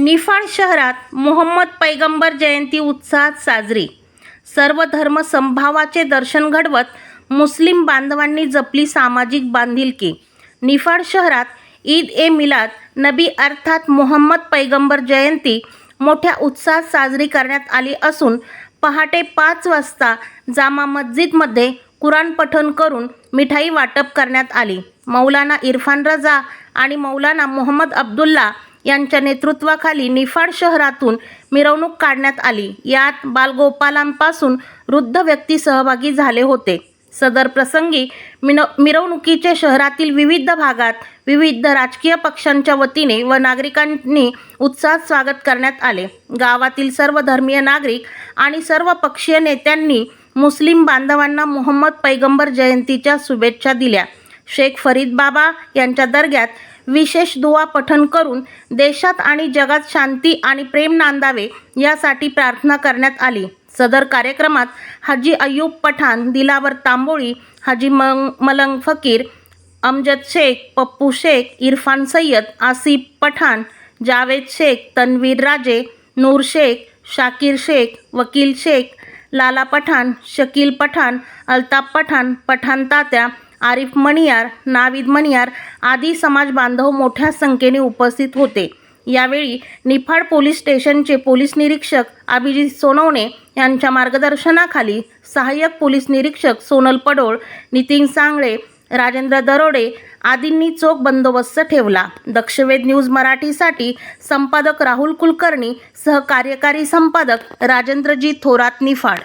निफाड शहरात मोहम्मद पैगंबर जयंती उत्साहात साजरी। सर्व धर्म समभावाचे दर्शन घडवत मुस्लिम बांधवांनी जपली सामाजिक बांधिलकी। निफाड शहरात ईद ए मिलाद नबी अर्थात मोहम्मद पैगंबर जयंती मोठ्या उत्साहात साजरी करण्यात आली असून पहाटे 5 वाजता जामा मस्जिदमध्ये कुराण पठण करून मिठाई वाटप करण्यात आली। मौलाना इरफान रजा आणि मौलाना मोहम्मद अब्दुल्ला यांच्या नेतृत्वाखाली निफाड शहरातून मिरवणूक काढण्यात आली। यात बालगोपालांपासून वृद्ध व्यक्ती सहभागी झाले होते। सदर प्रसंगी मिरवणुकीचे शहरातील विविध भागात विविध राजकीय पक्षांच्या वतीने व नागरिकांनी उत्साहात स्वागत करण्यात आले। गावातील सर्व धर्मीय नागरिक आणि सर्व पक्षीय नेत्यांनी मुस्लिम बांधवांना मोहम्मद पैगंबर जयंतीच्या शुभेच्छा दिल्या। शेख फरीद बाबा यांच्या दर्ग्यात विशेष दुआ पठण करून देशात आणि जगात शांती आणि प्रेम नांदावे यासाठी प्रार्थना करण्यात आली। सदर कार्यक्रमात हाजी अय्यूब पठाण, दिलावर तांबोळी, हाजी मलंग फकीर, अमजद शेख, पप्पू शेख, इरफान सय्यद, आसिफ पठाण, जावेद शेख, तनवीर राजे, नूर शेख, शाकीर शेख, वकील शेख, लाला पठाण, शकील पठाण, अल्ताफ पठाण, पठाण तात्या, आरिफ मणियार, नाविद मणियार आदी समाज बांधव मोठ्या संख्येने उपस्थित होते। यावेळी निफाड पोलीस स्टेशनचे पोलीस निरीक्षक अभिजित सोनवणे यांच्या मार्गदर्शनाखाली सहाय्यक पोलीस निरीक्षक सोनल पडोळ, नितीन सांगळे, राजेंद्र दरोडे आदींनी चोख बंदोबस्त ठेवला। दक्षवेध न्यूज मराठीसाठी संपादक राहुल कुलकर्णी, सहकार्यकारी संपादक राजेंद्रजी थोरात, निफाड।